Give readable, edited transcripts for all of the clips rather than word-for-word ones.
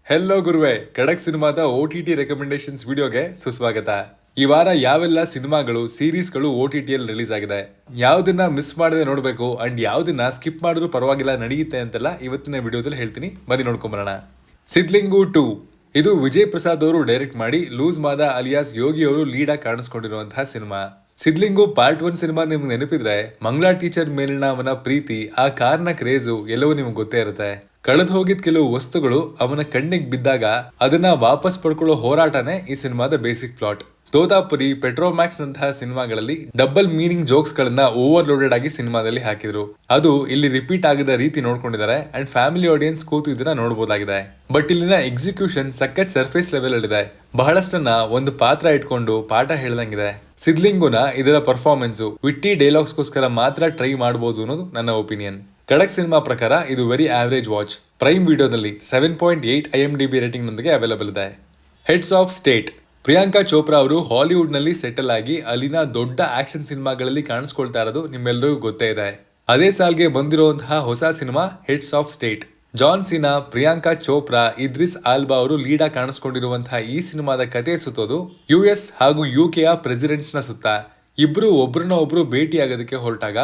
Hello ಗುರುವೆ, ಖಡಕ್ ಸಿನಿಮಾದ OTT ರೆಕಮೆಂಡೇಶನ್ಸ್ ವಿಡಿಯೋಗೆ ಸುಸ್ವಾಗತ. ಈ ವಾರ ಯಾವೆಲ್ಲ ಸಿನಿಮಾಗಳು ಸೀರೀಸ್ಗಳು OTTಯಲ್ಲಿ ರಿಲೀಸ್ ಆಗಿದೆ, ಯಾವ್ದನ್ನ ಮಿಸ್ ಮಾಡದೆ ನೋಡಬೇಕು ಅಂಡ್ ಯಾವ್ದನ್ನ ಸ್ಕಿಪ್ ಮಾಡಿದ್ರು ಪರವಾಗಿಲ್ಲ ನಡೆಯುತ್ತೆ ಅಂತೆಲ್ಲ ಇವತ್ತಿನ ವಿಡಿಯೋದಲ್ಲಿ ಹೇಳ್ತೀನಿ. ಬನ್ನಿ ನೋಡ್ಕೊಂಬರೋಣ. ಸಿದ್ಲಿಂಗು 2 ಇದು ವಿಜಯ್ ಪ್ರಸಾದ್ ಅವರು ಡೈರೆಕ್ಟ್ ಮಾಡಿ ಲೂಸ್ ಮಾದ ಅಲಿಯಾಸ್ ಯೋಗಿ ಅವರು ಲೀಡ್ ಆಗಿ ಕಾಣಿಸ್ಕೊಂಡಿರುವಂತಹ ಸಿನಿಮಾ. ಸಿದ್ಲಿಂಗು ಪಾರ್ಟ್ 1 ಸಿನಿಮಾ ನಿಮ್ಗೆ ನೆನಪಿದ್ರೆ ಮಂಗಳಾ ಟೀಚರ್ ಮೇಲಿನ ಅವನ ಪ್ರೀತಿ, ಆ ಕಾರ್ನ ಕ್ರೇಜು ಎಲ್ಲವೂ ನಿಮ್ಗೆ ಗೊತ್ತೇ ಇರುತ್ತೆ. ಕಳೆದು ಹೋಗಿದ್ ಕೆಲವು ವಸ್ತುಗಳು ಅವನ ಕಣ್ಣಿಗೆ ಬಿದ್ದಾಗ ಅದನ್ನ ವಾಪಸ್ ಪಡ್ಕೊಳ್ಳೋ ಹೋರಾಟನೇ ಈ ಸಿನಿಮಾದ ಬೇಸಿಕ್ ಪ್ಲಾಟ್. ತೋತಾಪುರಿ, ಪೆಟ್ರೋಮ್ಯಾಕ್ಸ್ ನಂತಹ ಸಿನಿಮಾಗಳಲ್ಲಿ ಡಬಲ್ ಮೀನಿಂಗ್ ಜೋಕ್ಸ್ ಗಳನ್ನ ಓವರ್ಲೋಡೆಡ್ ಆಗಿ ಸಿನಿಮಾದಲ್ಲಿ ಹಾಕಿದ್ರು. ಅದು ಇಲ್ಲಿ ರಿಪೀಟ್ ಆಗದ ರೀತಿ ನೋಡ್ಕೊಂಡಿದ್ದಾರೆ ಅಂಡ್ ಫ್ಯಾಮಿಲಿ ಆಡಿಯನ್ಸ್ ಕೂತು ಇದನ್ನ ನೋಡಬಹುದಾಗಿದೆ. ಬಟ್ ಇಲ್ಲಿನ ಎಕ್ಸಿಕ್ಯೂಷನ್ ಸಖತ್ ಸರ್ಫೇಸ್ ಲೆವೆಲ್ ಅಲ್ಲಿದೆ. ಬಹಳಷ್ಟನ್ನ ಒಂದು ಪಾತ್ರ ಇಟ್ಕೊಂಡು ಪಾಠ ಹೇಳ್ದಂಗಿದೆ. ಸಿದ್ಲಿಂಗುನ ಇದರ ಪರ್ಫಾರ್ಮೆನ್ಸು ವಿಟ್ಟಿ ಡೈಲಾಗ್ಸ್ಗೋಸ್ಕರ ಮಾತ್ರ ಟ್ರೈ ಮಾಡಬಹುದು ಅನ್ನೋದು ನನ್ನ ಒಪಿನಿಯನ್. ಖಡಕ್ ಸಿನಿಮಾ ಪ್ರಕಾರ ಇದು ವೆರಿ ಆವರೇಜ್ ವಾಚ್. ಪ್ರೈಮ್ ವಿಡಿಯೋದಲ್ಲಿ 7.8 IMDb ರೇಟಿಂಗ್ ನೊಂದಿಗೆ ಅವೈಲಬಲ್ ಇದೆ. Heads of state Priyanka Chopra ಅವರು ಹಾಲಿವುಡ್ ನಲ್ಲಿ ಸೆಟಲ್ ಆಗಿ ಅಲ್ಲಿನ ದೊಡ್ಡ ಆಕ್ಷನ್ ಸಿನಿಮಾಗಳಲ್ಲಿ ಕಾಣಿಸ್ಕೊಳ್ತಾ ಇರೋದು ನಿಮ್ಮೆಲ್ಲರಿಗೂ ಗೊತ್ತೇ ಇದೆ. ಅದೇ ಸಾಲ್ಗೆ ಬಂದಿರುವಂತಹ ಹೊಸ cinema heads of state. John Cena, Priyanka Chopra, Idris Elba ಅವರು ಲೀಡ್ ಆಗಿ ಕಾಣಿಸ್ಕೊಂಡಿರುವಂತಹ ಈ ಸಿನಿಮಾದ ಕತೆ ಸುತ್ತೋದು US ಹಾಗೂ UKಯ ಪ್ರೆಸಿಡೆಂಟ್ಸ್ ನ ಸುತ್ತ. ಇಬ್ರು ಒಬ್ರನ್ನ ಒಬ್ರು ಭೇಟಿ ಆಗೋದಕ್ಕೆ ಹೊರಟಾಗ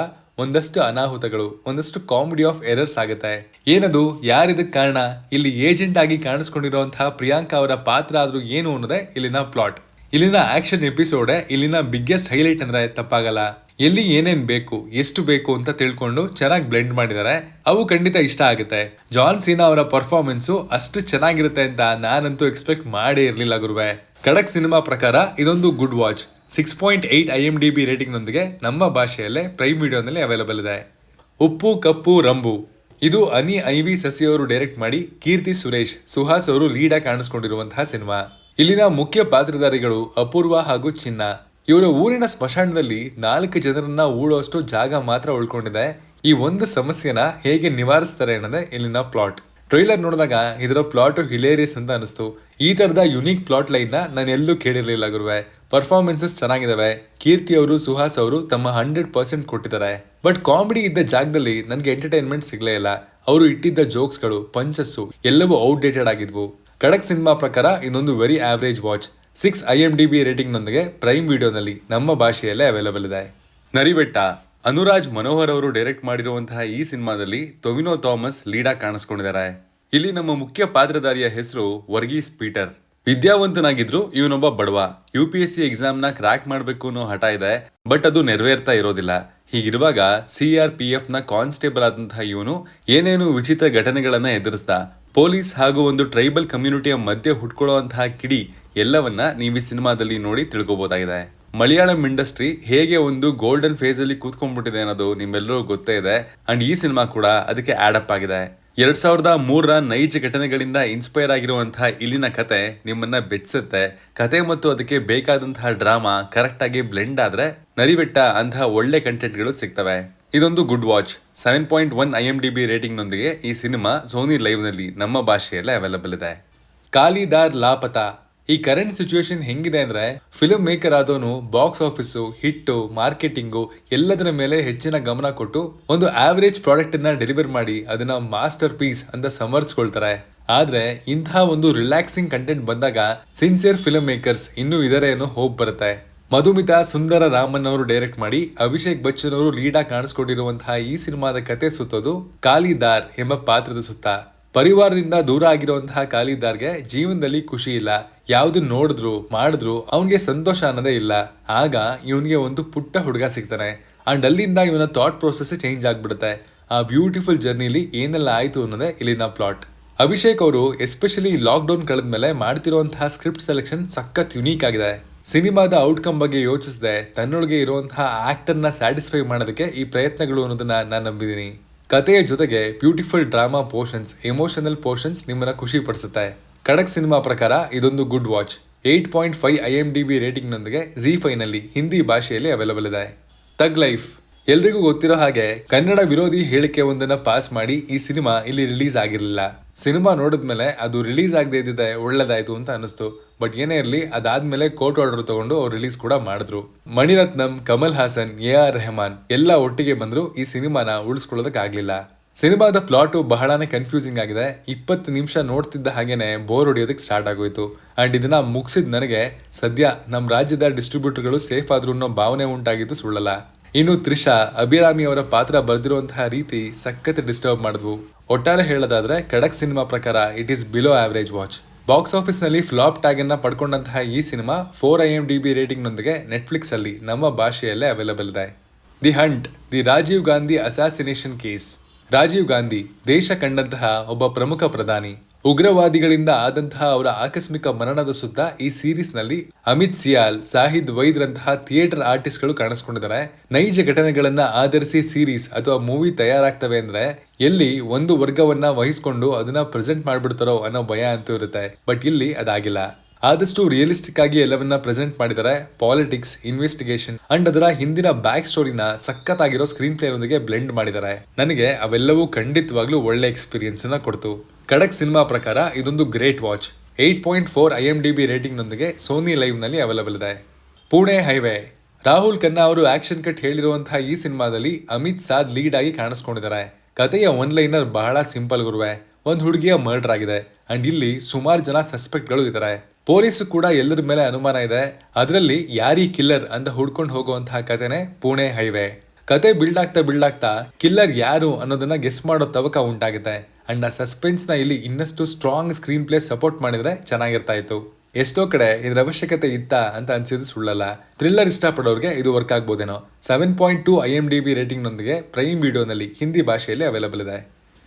ಒಂದಷ್ಟು ಅನಾಹುತಗಳು, ಒಂದಷ್ಟು ಕಾಮಿಡಿ ಆಫ್ ಎರರ್ಸ್ ಆಗುತ್ತೆ. ಏನದು, ಯಾರಿದಕ್ ಕಾರಣ? ಇಲ್ಲಿ ಏಜೆಂಟ್ ಆಗಿ ಕಾಣಿಸ್ಕೊಂಡಿರುವಂತಹ ಪ್ರಿಯಾಂಕಾ ಅವರ ಪಾತ್ರ ಆದ್ರೂ ಏನು ಅನ್ನೋದೇ ಇಲ್ಲಿನ ಪ್ಲಾಟ್. ಇಲ್ಲಿನ ಆಕ್ಷನ್ ಎಪಿಸೋಡ್ ಇಲ್ಲಿನ ಬಿಗ್ಗೆಸ್ಟ್ ಹೈಲೈಟ್ ಅಂದ್ರೆ ತಪ್ಪಾಗಲ್ಲ. ಎಲ್ಲಿ ಏನೇನ್ ಬೇಕು, ಎಷ್ಟು ಬೇಕು ಅಂತ ತಿಳ್ಕೊಂಡು ಚೆನ್ನಾಗಿ ಬ್ಲೆಂಡ್ ಮಾಡಿದ್ದಾರೆ. ಅವು ಖಂಡಿತ ಇಷ್ಟ ಆಗುತ್ತೆ. ಜಾನ್ ಸೀನಾ ಅವರ ಪರ್ಫಾರ್ಮೆನ್ಸು ಅಷ್ಟು ಚೆನ್ನಾಗಿರುತ್ತೆ ಅಂತ ನಾನಂತೂ ಎಕ್ಸ್ಪೆಕ್ಟ್ ಮಾಡೇ ಇರ್ಲಿಲ್ಲ ಗುರುವೆ. ಖಡಕ್ ಸಿನಿಮಾ ಪ್ರಕಾರ ಇದೊಂದು ಗುಡ್ ವಾಚ್. 6.8 IMDb ರೇಟಿಂಗ್ ನೊಂದಿಗೆ ನಮ್ಮ ಭಾಷೆಯಲ್ಲೇ ಪ್ರೈಮ್ ವಿಡಿಯೋನಲ್ಲಿ ಅವೈಲಬಲ್ ಇದೆ. ಉಪ್ಪು ಕಪ್ಪು ರಂಬು ಇದು ಅನಿ ಐವಿ ಸಸಿ ಅವರು ಡೈರೆಕ್ಟ್ ಮಾಡಿ ಕೀರ್ತಿ ಸುರೇಶ್, ಸುಹಾಸ್ ಅವರು ಲೀಡ್ ಆಗಿ ಕಾಣಿಸ್ಕೊಂಡಿರುವಂತಹ ಸಿನಿಮಾ. ಇಲ್ಲಿನ ಮುಖ್ಯ ಪಾತ್ರಧಾರಿಗಳು ಅಪೂರ್ವ ಹಾಗೂ ಚಿನ್ನ. ಇವರ ಊರಿನ ಸ್ಮಶಾನದಲ್ಲಿ 4 ಜನರನ್ನ ಹೂಳುವಷ್ಟು ಜಾಗ ಮಾತ್ರ ಉಳ್ಕೊಂಡಿದೆ. ಈ ಒಂದು ಸಮಸ್ಯೆನ ಹೇಗೆ ನಿವಾರಿಸ್ತಾರೆ ಅನ್ನೋದೇ ಇಲ್ಲಿನ ಪ್ಲಾಟ್. ಟ್ರೈಲರ್ ನೋಡಿದಾಗ ಇದರ ಪ್ಲಾಟ್ ಹಿಲೇರಿಯಸ್ ಅಂತ ಅನಿಸ್ತು. ಈ ತರದ ಯುನೀಕ್ ಪ್ಲಾಟ್ ಲೈನ್ ನ ನಾನು ಎಲ್ಲೂ ಕೇಳಿರ್ಲಿಲ್ಲ ಗುರುವೆ. ಪರ್ಫಾರ್ಮೆನ್ಸಸ್ ಚೆನ್ನಾಗಿದಾವೆ. ಕೀರ್ತಿ ಅವರು, ಸುಹಾಸ್ ಅವರು ತಮ್ಮ 100% ಕೊಟ್ಟಿದ್ದಾರೆ. ಬಟ್ ಕಾಮಿಡಿ ಇದ್ದ ಜಾಗದಲ್ಲಿ ನನಗೆ ಎಂಟರ್ಟೈನ್ಮೆಂಟ್ ಸಿಗ್ಲೇ ಇಲ್ಲ. ಅವರು ಇಟ್ಟಿದ್ದ ಜೋಕ್ಸ್ಗಳು, ಪಂಚಸ್ಸು ಎಲ್ಲವೂ ಔಟ್ಡೇಟೆಡ್ ಆಗಿದ್ವು. ಖಡಕ್ ಸಿನಿಮಾ ಪ್ರಕಾರ ಇದೊಂದು very average watch. 6 IMDb rating ನೊಂದಿಗೆ ಪ್ರೈಮ್ ವಿಡಿಯೋನಲ್ಲಿ ನಮ್ಮ ಭಾಷೆಯಲ್ಲೇ ಅವೈಲಬಲ್ ಇದೆ. ನರಿಬೆಟ್ಟ ಅನುರಾಜ್ ಮನೋಹರ್ ಅವರು ಡೈರೆಕ್ಟ್ ಮಾಡಿರುವಂತಹ ಈ ಸಿನಿಮಾದಲ್ಲಿ ಟೊವಿನೋ ಥಾಮಸ್ ಲೀಡ್ ಆಗಿ ಕಾಣಿಸ್ಕೊಂಡಿದ್ದಾರೆ. ಇಲ್ಲಿ ನಮ್ಮ ಮುಖ್ಯ ಪಾತ್ರಧಾರಿಯ ಹೆಸರು ವರ್ಗೀಸ್ ಪೀಟರ್. ವಿದ್ಯಾವಂತನಾಗಿದ್ರು ಇವನೊಬ್ಬ ಬಡವ. UPSC ಎಕ್ಸಾಮ್ ನ ಕ್ರ್ಯಾಕ್ ಮಾಡ್ಬೇಕು ಅನ್ನೋ ಹಠ ಇದೆ, ಬಟ್ ಅದು ನೆರವೇರ್ತಾ ಇರೋದಿಲ್ಲ. ಹೀಗಿರುವಾಗ CRPF ನ ಕಾನ್ಸ್ಟೇಬಲ್ ಆದಂತಹ ಇವನು ಏನೇನು ವಿಚಿತ್ರ ಘಟನೆಗಳನ್ನ ಎದುರಿಸ್ತಾ ಪೊಲೀಸ್ ಹಾಗೂ ಒಂದು ಟ್ರೈಬಲ್ ಕಮ್ಯುನಿಟಿಯ ಮಧ್ಯೆ ಹುಟ್ಕೊಳ್ಳುವಂತಹ ಕಿಡಿ ಎಲ್ಲವನ್ನ ನೀವು ಈ ಸಿನಿಮಾದಲ್ಲಿ ನೋಡಿ ತಿಳ್ಕೊಬಹುದಾಗಿದೆ. ಮಲಯಾಳಂ ಇಂಡಸ್ಟ್ರಿ ಹೇಗೆ ಒಂದು ಗೋಲ್ಡನ್ ಫೇಸ್ ಅಲ್ಲಿ ಕೂತ್ಕೊಂಡ್ಬಿಟ್ಟಿದೆ ಅನ್ನೋದು ನಿಮ್ಮೆಲ್ಲರೂ ಗೊತ್ತೇ ಇದೆ. ಅಂಡ್ ಈ ಸಿನಿಮಾ ಕೂಡ ಅದಕ್ಕೆ ಆಡಪ್ ಆಗಿದೆ. 2003ರ ನೈಜ ಘಟನೆಗಳಿಂದ ಇನ್ಸ್ಪೈರ್ ಆಗಿರುವಂತಹ ಇಲ್ಲಿನ ಕತೆ ನಿಮ್ಮನ್ನ ಬೆಚ್ಚುತ್ತೆ. ಕತೆ ಮತ್ತು ಅದಕ್ಕೆ ಬೇಕಾದಂತಹ ಡ್ರಾಮಾ ಕರೆಕ್ಟ್ ಆಗಿ ಬ್ಲೆಂಡ್ ಆದ್ರೆ ನರಿಬೆಟ್ಟ ಅಂತಹ ಒಳ್ಳೆ ಕಂಟೆಂಟ್ಗಳು ಸಿಗ್ತವೆ. ಇದೊಂದು ಗುಡ್ ವಾಚ್. 7.1 IMDb ರೇಟಿಂಗ್ ನೊಂದಿಗೆ ಈ ಸಿನಿಮಾ ಸೋನಿ ಲೈವ್ ನಲ್ಲಿ ನಮ್ಮ ಭಾಷೆಯಲ್ಲೇ ಅವೈಲಬಲ್ ಇದೆ. ಕಾಲಿದಾರ್ ಲಾಪತಾ ಈ ಕರೆಂಟ್ ಸಿಚುವೇಶನ್ ಹೆಂಗಿದೆ ಅಂದ್ರೆ, ಫಿಲ್ಮ್ ಮೇಕರ್ ಆದವನು ಬಾಕ್ಸ್ ಆಫೀಸು, ಹಿಟ್ಟು, ಮಾರ್ಕೆಟಿಂಗು ಎಲ್ಲದರ ಮೇಲೆ ಹೆಚ್ಚಿನ ಗಮನ ಕೊಟ್ಟು ಒಂದು ಆವರೇಜ್ ಪ್ರಾಡಕ್ಟ್ ಅನ್ನ ಡೆಲಿವರ್ ಮಾಡಿ ಅದನ್ನ ಮಾಸ್ಟರ್ ಪೀಸ್ ಅಂತ ಸಮರ್ಥಿಸ್ಕೊಳ್ತಾರೆ. ಆದ್ರೆ ಇಂತಹ ಒಂದು ರಿಲ್ಯಾಕ್ಸಿಂಗ್ ಕಂಟೆಂಟ್ ಬಂದಾಗ ಸಿನ್ಸಿಯರ್ ಫಿಲ್ಮ್ ಮೇಕರ್ಸ್ ಇನ್ನೂ ಇದರ ಏನೋ ಹೋಪ್ ಬರುತ್ತೆ. ಮಧುಮಿತಾ ಸುಂದರ ರಾಮನ್ ಅವರು ಡೈರೆಕ್ಟ್ ಮಾಡಿ ಅಭಿಷೇಕ್ ಬಚ್ಚನ್ ಅವರು ಲೀಡ್ ಆಗಿ ಕಾಣಿಸ್ಕೊಂಡಿರುವಂತಹ ಈ ಸಿನಿಮಾದ ಕತೆ ಸುತ್ತೋದು ಕಾಲಿದಾರ್ ಎಂಬ ಪಾತ್ರದ ಸುತ್ತ. ಪರಿವಾರದಿಂದ ದೂರ ಆಗಿರುವಂತಹ ಕಾಲಿದಾರ್ಗೆ ಜೀವನದಲ್ಲಿ ಖುಷಿ ಇಲ್ಲ. ಯಾವ್ದನ್ನ ನೋಡಿದ್ರು ಮಾಡಿದ್ರು ಅವನಿಗೆ ಸಂತೋಷ ಅನ್ನೋದೇ ಇಲ್ಲ. ಆಗ ಇವನಿಗೆ ಒಂದು ಪುಟ್ಟ ಹುಡುಗ ಸಿಗ್ತಾನೆ ಅಂಡ್ ಅಲ್ಲಿಂದ ಇವನ ಥಾಟ್ ಪ್ರೋಸೆಸ್ ಚೇಂಜ್ ಆಗ್ಬಿಡುತ್ತೆ. ಆ ಬ್ಯೂಟಿಫುಲ್ ಜರ್ನಿಲಿ ಏನೆಲ್ಲ ಆಯ್ತು ಅನ್ನೋದೇ ಇಲ್ಲಿನ ಪ್ಲಾಟ್. ಅಭಿಷೇಕ್ ಅವರು ಎಸ್ಪೆಷಲಿ ಲಾಕ್ ಡೌನ್ ಕಳೆದ್ಮೇಲೆ ಮಾಡ್ತಿರುವಂತಹ ಸ್ಕ್ರಿಪ್ಟ್ ಸೆಲೆಕ್ಷನ್ ಸಖತ್ ಯುನೀಕ್ ಆಗಿದೆ. ಸಿನಿಮಾದ ಔಟ್ಕಮ್ ಬಗ್ಗೆ ಯೋಚಿಸದೆ ತನ್ನೊಳಗೆ ಇರುವಂತಹ ಆಕ್ಟರ್ನ ಸ್ಯಾಟಿಸ್ಫೈ ಮಾಡೋದಕ್ಕೆ ಈ ಪ್ರಯತ್ನಗಳು ಅನ್ನೋದನ್ನ ನಾನು ನಂಬಿದ್ದೀನಿ. ಕಥೆಯ ಜೊತೆಗೆ beautiful drama portions, emotional portions ನಿಮ್ಮನ್ನ ಖುಷಿ ಪಡಿಸುತ್ತೆ. ಖಡಕ್ ಸಿನಿಮಾ ಪ್ರಕಾರ ಇದೊಂದು ಗುಡ್ ವಾಚ್. 8.5 IMDb ರೇಟಿಂಗ್ ನೊಂದಿಗೆ ZEE5 ನಲ್ಲಿ ಹಿಂದಿ ಭಾಷೆಯಲ್ಲಿ ಅವೈಲಬಲ್ ಇದೆ. ಥಗ್ ಲೈಫ್ ಎಲ್ರಿಗೂ ಗೊತ್ತಿರೋ ಹಾಗೆ ಕನ್ನಡ ವಿರೋಧಿ ಹೇಳಿಕೆ ಒಂದನ್ನ ಪಾಸ್ ಮಾಡಿ ಈ ಸಿನಿಮಾ ಇಲ್ಲಿ ರಿಲೀಸ್ ಆಗಿರಲಿಲ್ಲ. ಸಿನಿಮಾ ನೋಡಿದ್ಮೇಲೆ ಅದು ರಿಲೀಸ್ ಆಗದೆ ಇದ್ದಿದ್ದೆ ಒಳ್ಳೇದಾಯ್ತು ಅಂತ ಅನಿಸ್ತು. ಬಟ್ ಏನೇ ಇರಲಿ, ಅದಾದ್ಮೇಲೆ ಕೋರ್ಟ್ ಆರ್ಡರ್ ತಗೊಂಡು ಅವ್ರು ರಿಲೀಸ್ ಕೂಡ ಮಾಡಿದ್ರು. ಮಣಿರತ್ನಂ, ಕಮಲ್ ಹಾಸನ್, AR ರೆಹಮಾನ್ ಎಲ್ಲ ಒಟ್ಟಿಗೆ ಬಂದ್ರು ಈ ಸಿನಿಮಾನ ಉಳಿಸ್ಕೊಳ್ಳೋದಕ್ಕಾಗ್ಲಿಲ್ಲ. ಸಿನಿಮಾದ ಪ್ಲಾಟು ಬಹಳನೇ ಕನ್ಫ್ಯೂಸಿಂಗ್ ಆಗಿದೆ. 20 ನಿಮಿಷ ನೋಡ್ತಿದ್ದ ಹಾಗೇನೆ ಬೋರ್ ಹೊಡಿಯೋದಕ್ಕೆ ಸ್ಟಾರ್ಟ್ ಆಗೋಯ್ತು. ಅಂಡ್ ಇದನ್ನ ಮುಗಿಸಿದ ನನಗೆ ಸದ್ಯ ನಮ್ಮ ರಾಜ್ಯದ ಡಿಸ್ಟ್ರಿಬ್ಯೂಟರ್ಗಳು ಸೇಫ್ ಆದ್ರೂ ಅನ್ನೋ ಭಾವನೆ ಉಂಟಾಗಿದ್ದು ಸುಳ್ಳಲ್ಲ. ಇನ್ನು ತ್ರಿಷಾ, ಅಭಿರಾಮಿ ಅವರ ಪಾತ್ರ ಬರೆದಿರುವಂತಹ ರೀತಿ ಸಖತ್ ಡಿಸ್ಟರ್ಬ್ ಮಾಡಿದ್ವು. ಒಟ್ಟಾರೆ ಹೇಳೋದಾದ್ರೆ ಖಡಕ್ ಸಿನಿಮಾ ಪ್ರಕಾರ it is below average watch. Box office ನಲ್ಲಿ ಫ್ಲಾಪ್ ಟ್ಯಾಗ್ ಅನ್ನ ಪಡ್ಕೊಂಡಂತಹ ಈ ಸಿನಿಮಾ 4 IMDb ರೇಟಿಂಗ್ ನೊಂದಿಗೆ ನೆಟ್ಫ್ಲಿಕ್ಸ್ ಅಲ್ಲಿ ನಮ್ಮ ಭಾಷೆಯಲ್ಲೇ ಅವೈಲೇಬಲ್ ಇದೆ. The hunt, the Rajiv Gandhi assassination case. Rajiv Gandhi ದೇಶ ಕಂಡಂತಹ ಒಬ್ಬ ಪ್ರಮುಖ ಪ್ರಧಾನಿ. ಉಗ್ರವಾದಿಗಳಿಂದ ಆದಂತಹ ಅವರ ಆಕಸ್ಮಿಕ ಮರಣದ ಸುತ್ತ ಈ ಸೀರೀಸ್ ನಲ್ಲಿ ಅಮಿತ್ ಸಿಯಾಲ್, ಸಾಹಿದ್ ವೈದ್ ರಂತಹ ಥಿಯೇಟರ್ ಆರ್ಟಿಸ್ಟ್ ಗಳು ಕಾಣಿಸ್ಕೊಂಡಿದ್ದಾರೆ. ನೈಜ ಘಟನೆಗಳನ್ನ ಆಧರಿಸಿ ಸೀರೀಸ್ ಅಥವಾ ಮೂವಿ ತಯಾರಾಗ್ತವೆ ಅಂದ್ರೆ ಎಲ್ಲಿ ಒಂದು ವರ್ಗವನ್ನ ವಹಿಸ್ಕೊಂಡು ಅದನ್ನ ಪ್ರೆಸೆಂಟ್ ಮಾಡ್ಬಿಡ್ತಾರೋ ಅನ್ನೋ ಭಯ ಅಂತೂ ಇರುತ್ತೆ. ಬಟ್ ಇಲ್ಲಿ ಅದಾಗಿಲ್ಲ. ಆದಷ್ಟು ರಿಯಲಿಸ್ಟಿಕ್ ಆಗಿ ಎಲ್ಲವನ್ನ ಪ್ರೆಸೆಂಟ್ ಮಾಡಿದ್ದಾರೆ. ಪಾಲಿಟಿಕ್ಸ್, ಇನ್ವೆಸ್ಟಿಗೇಷನ್ ಅಂಡ್ ಅದರ ಹಿಂದಿನ ಬ್ಯಾಕ್ ಸ್ಟೋರಿನ ಸಖತ್ತಾಗಿರೋ ಸ್ಕ್ರೀನ್ ಪ್ಲೇ ನೊಂದಿಗೆ ಬ್ಲೆಂಡ್ ಮಾಡಿದ್ದಾರೆ. ನನಗೆ ಅವೆಲ್ಲವೂ ಖಂಡಿತವಾಗ್ಲೂ ಒಳ್ಳೆ ಎಕ್ಸ್ಪೀರಿಯನ್ಸ್ ಅನ್ನ ಕೊಡ್ತು. ಖಡಕ್ ಸಿನಿಮಾ ಪ್ರಕಾರ ಇದೊಂದು ಗ್ರೇಟ್ ವಾಚ್. 8.4 IMDb ರೇಟಿಂಗ್ ನೊಂದಿಗೆ ಸೋನಿ ಲೈವ್ ನಲ್ಲಿ ಅವೈಲೇಬಲ್ ಇದೆ. ಪುಣೆ ಹೈವೇ. ರಾಹುಲ್ ಖನ್ನಾ ಅವರು ಆಕ್ಷನ್ ಕಟ್ ಹೇಳಿರುವಂತಹ ಈ ಸಿನಿಮಾದಲ್ಲಿ ಅಮಿತ್ ಸಾದ್ ಲೀಡ್ ಆಗಿ ಕಾಣಿಸ್ಕೊಂಡಿದ್ದಾರೆ. ಕಥೆಯ ಒನ್ ಲೈನರ್ ಬಹಳ ಸಿಂಪಲ್ ಗುರುವೆ. ಒಂದು ಹುಡುಗಿಯ ಮರ್ಡರ್ ಆಗಿದೆ ಅಂಡ್ ಇಲ್ಲಿ ಸುಮಾರು ಜನ ಸಸ್ಪೆಕ್ಟ್ ಗಳು ಇದ್ದಾರೆ. ಪೊಲೀಸು ಕೂಡ ಎಲ್ಲರ ಮೇಲೆ ಅನುಮಾನ ಇದೆ. ಅದರಲ್ಲಿ ಯಾರೀ ಕಿಲ್ಲರ್ ಅಂತ ಹುಡ್ಕೊಂಡು ಹೋಗುವಂತಹ ಕಥೆನೆ ಪುಣೆ ಹೈವೇ. ಕತೆ ಬಿಲ್ಡ್ ಆಗ್ತಾ ಕಿಲ್ಲರ್ ಯಾರು ಅನ್ನೋದನ್ನ ಗೆಸ್ ಮಾಡೋ ತವಕ ಉಂಟಾಗುತ್ತೆ. ಅಂಡ್ ಆ ಸಸ್ಪೆನ್ಸ್ ನ ಇಲ್ಲಿ ಇನ್ನಷ್ಟು ಸ್ಟ್ರಾಂಗ್ ಸ್ಕ್ರೀನ್ ಪ್ಲೇ ಸಪೋರ್ಟ್ ಮಾಡಿದ್ರೆ ಚೆನ್ನಾಗಿರ್ತಾ ಇತ್ತು. ಎಷ್ಟೋ ಕಡೆ ಇದ್ರ ಅವಶ್ಯಕತೆ ಇತ್ತಾ ಅಂತ ಅನ್ಸಿದ್ದು ಸುಳ್ಳಲ್ಲ. ಥ್ರಿಲ್ಲರ್ ಇಷ್ಟಪಡೋರ್ಗೆ ಇದು ವರ್ಕ್ ಆಗ್ಬೋದೇನೋ. 7.2 IMDb ರೇಟಿಂಗ್ ನೊಂದಿಗೆ ಪ್ರೈಮ್ ವಿಡಿಯೋನಲ್ಲಿ ಹಿಂದಿ ಭಾಷೆಯಲ್ಲಿ ಅವೈಲೇಬಲ್ ಇದೆ.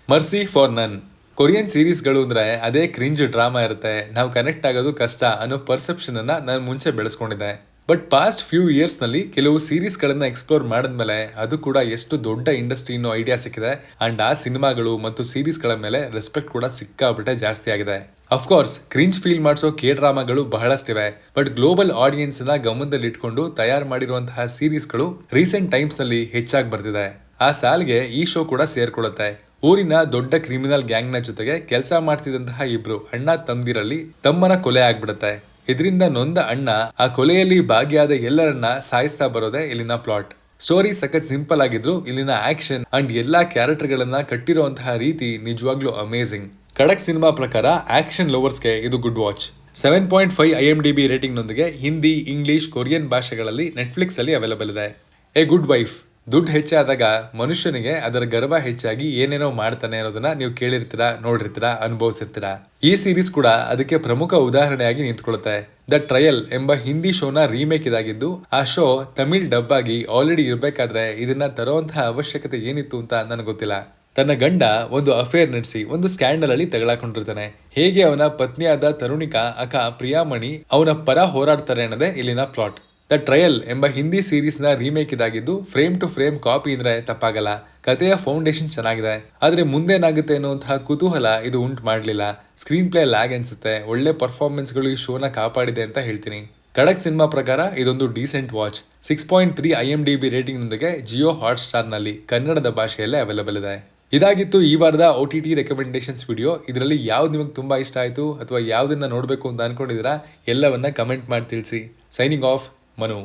ಮರ್ಸಿ ಫಾರ್ ನನ್. ಕೊರಿಯನ್ ಸೀರೀಸ್ಗಳು ಅಂದ್ರೆ ಅದೇ ಕ್ರಿಂಜ್ ಡ್ರಾಮಾ ಇರುತ್ತೆ, ನಾವು ಕನೆಕ್ಟ್ ಆಗೋದು ಕಷ್ಟ ಅನ್ನೋ ಪರ್ಸೆಪ್ಷನ್ ಅನ್ನ ನಾನು ಮುಂಚೆ ಬೆಳೆಸ್ಕೊಂಡಿದ್ದೆ. ಬಟ್ ಪಾಸ್ಟ್ ಫ್ಯೂ ಇಯರ್ಸ್ ನಲ್ಲಿ ಕೆಲವು ಸೀರೀಸ್ ಗಳನ್ನ ಎಕ್ಸ್ಪ್ಲೋರ್ ಮಾಡಿದ್ಮೇಲೆ ಅದು ಕೂಡ ಎಷ್ಟು ದೊಡ್ಡ ಇಂಡಸ್ಟ್ರಿ ಅನ್ನೋ ಐಡಿಯಾ ಸಿಕ್ಕಿದೆ. ಅಂಡ್ ಆ ಸಿನಿಮಾಗಳು ಮತ್ತು ಸೀರೀಸ್ ಗಳ ಮೇಲೆ ರೆಸ್ಪೆಕ್ಟ್ ಕೂಡ ಸಿಕ್ಕಾಬಿಟ್ಟೆ ಜಾಸ್ತಿ ಆಗಿದೆ. ಅಫ್ಕೋರ್ಸ್ ಕ್ರಿಂಜ್ ಫೀಲ್ ಮಾಡಿಸೋ ಕೆ ಡ್ರಾಮಾಗಳು ಬಹಳಷ್ಟಿವೆ. ಬಟ್ ಗ್ಲೋಬಲ್ ಆಡಿಯನ್ಸ್ ನ ಗಮನದಲ್ಲಿ ಇಟ್ಕೊಂಡು ತಯಾರು ಮಾಡಿರುವಂತಹ ಸೀರೀಸ್ಗಳು ರೀಸೆಂಟ್ ಟೈಮ್ಸ್ ನಲ್ಲಿ ಹೆಚ್ಚಾಗಿ ಬರ್ತಿದೆ. ಆ ಸಾಲಿಗೆ ಈ ಶೋ ಕೂಡ ಸೇರ್ಕೊಳ್ಳುತ್ತೆ. ಊರಿನ ದೊಡ್ಡ ಕ್ರಿಮಿನಲ್ ಗ್ಯಾಂಗ್ ನ ಜೊತೆಗೆ ಕೆಲಸ ಮಾಡ್ತಿದ್ದಂತಹ ಇಬ್ರು ಅಣ್ಣ ತಮ್ಮದಿರಲ್ಲಿ ತಮ್ಮನ ಕೊಲೆ ಆಗ್ಬಿಡುತ್ತೆ. ಇದರಿಂದ ನೊಂದ ಅಣ್ಣ ಆ ಕೊಲೆಯಲ್ಲಿ ಭಾಗಿಯಾದ ಎಲ್ಲರನ್ನ ಸಾಯಿಸ್ತಾ ಬರೋದೇ ಇಲ್ಲಿನ ಪ್ಲಾಟ್. ಸ್ಟೋರಿ ಸಖತ್ ಸಿಂಪಲ್ ಆಗಿದ್ರು ಇಲ್ಲಿನ ಆಕ್ಷನ್ ಅಂಡ್ ಎಲ್ಲಾ ಕ್ಯಾರೆಕ್ಟರ್ ಗಳನ್ನ ಕಟ್ಟಿರುವಂತಹ ರೀತಿ ನಿಜವಾಗ್ಲೂ ಅಮೇಸಿಂಗ್. ಖಡಕ್ ಸಿನಿಮಾ ಪ್ರಕಾರ ಆಕ್ಷನ್ ಲವರ್ಸ್ಗೆ ಇದು ಗುಡ್ ವಾಚ್. 7.5 IMDb ರೇಟಿಂಗ್ ನೊಂದಿಗೆ ಹಿಂದಿ, ಇಂಗ್ಲಿಷ್, ಕೊರಿಯನ್ ಭಾಷೆಗಳಲ್ಲಿ ನೆಟ್ಫ್ಲಿಕ್ಸ್ ಅಲ್ಲಿ ಅವೈಲೇಬಲ್ ಇದೆ. A good wife. ದುಡ್ಡು ಹೆಚ್ಚಾದಾಗ ಮನುಷ್ಯನಿಗೆ ಅದರ ಗರ್ವ ಹೆಚ್ಚಾಗಿ ಏನೇನೋ ಮಾಡ್ತಾನೆ ಅನ್ನೋದನ್ನ ನೀವು ಕೇಳಿರ್ತೀರಾ, ನೋಡಿರ್ತೀರಾ, ಅನುಭವಿಸಿರ್ತೀರಾ. ಈ ಸೀರೀಸ್ ಕೂಡ ಅದಕ್ಕೆ ಪ್ರಮುಖ ಉದಾಹರಣೆಯಾಗಿ ನಿಂತ್ಕೊಳ್ಳುತ್ತೆ. ದ ಟ್ರಯಲ್ ಎಂಬ ಹಿಂದಿ ಶೋನ ರೀಮೇಕ್ ಇದಾಗಿದ್ದು ಆ ಶೋ ತಮಿಳ್ ಡಬ್ ಆಗಿ ಆಲ್ರೆಡಿ ಇರ್ಬೇಕಾದ್ರೆ ಇದನ್ನ ತರುವಂತಹ ಅವಶ್ಯಕತೆ ಏನಿತ್ತು ಅಂತ ನನಗೆ ಗೊತ್ತಿಲ್ಲ. ತನ್ನ ಗಂಡ ಒಂದು ಅಫೇರ್ ನಡೆಸಿ ಒಂದು ಸ್ಕ್ಯಾಂಡಲ್ ಅಲ್ಲಿ ತಗಲಾಕೊಂಡಿರ್ತಾನೆ. ಹೇಗೆ ಅವನ ಪತ್ನಿಯಾದ ತರುಣಿಕಾ ಅಕ್ಕ ಪ್ರಿಯಾಮಣಿ ಅವನ ಪರ ಹೋರಾಡ್ತಾರೆ ಅನ್ನೋದೇ ಇಲ್ಲಿನ ಪ್ಲಾಟ್. ದ ಟ್ರಯಲ್ ಎಂಬ ಹಿಂದಿ ಸೀರೀಸ್ ನ ರೀಮೇಕ್ ಇದಾಗಿದ್ದು ಫ್ರೇಮ್ ಟು ಫ್ರೇಮ್ ಕಾಪಿ ಅಂದ್ರೆ ತಪ್ಪಾಗಲ್ಲ. ಕಥೆಯ ಫೌಂಡೇಶನ್ ಚೆನ್ನಾಗಿದೆ, ಆದ್ರೆ ಮುಂದೇನಾಗುತ್ತೆ ಅನ್ನುವಂತಹ ಕುತೂಹಲ ಇದು ಉಂಟು ಮಾಡ್ಲಿಲ್ಲ. ಸ್ಕ್ರೀನ್ ಪ್ಲೇ ಲ್ಯಾಗ್ ಅನ್ಸುತ್ತೆ. ಒಳ್ಳೆ ಪರ್ಫಾರ್ಮೆನ್ಸ್ ಗಳು ಈ ಶೋನ ಕಾಪಾಡಿದೆ ಅಂತ ಹೇಳ್ತೀನಿ. ಖಡಕ್ ಸಿನಿಮಾ ಪ್ರಕಾರ ಇದೊಂದು ಡೀಸೆಂಟ್ ವಾಚ್. 6.3 IMDb ರೇಟಿಂಗ್ ನೊಂದಿಗೆ ಜಿಯೋ ಹಾಟ್ ಸ್ಟಾರ್ ನಲ್ಲಿ ಕನ್ನಡದ ಭಾಷೆಯಲ್ಲೇ ಅವೈಲೇಬಲ್ ಇದೆ. ಇದಾಗಿತ್ತು ಈ ವಾರದ OTT ರೆಕಮೆಂಡೇಶನ್ಸ್ ವಿಡಿಯೋ. ಇದರಲ್ಲಿ ಯಾವ್ದು ನಿಮಗೆ ತುಂಬಾ ಇಷ್ಟ ಆಯ್ತು ಅಥವಾ ಯಾವ್ದನ್ನ ನೋಡ್ಬೇಕು ಅಂತ ಅನ್ಕೊಂಡಿದ್ದೀರಾ ಎಲ್ಲವನ್ನ ಕಮೆಂಟ್ ಮಾಡಿ ತಿಳಿಸಿ. Signing off, Manu.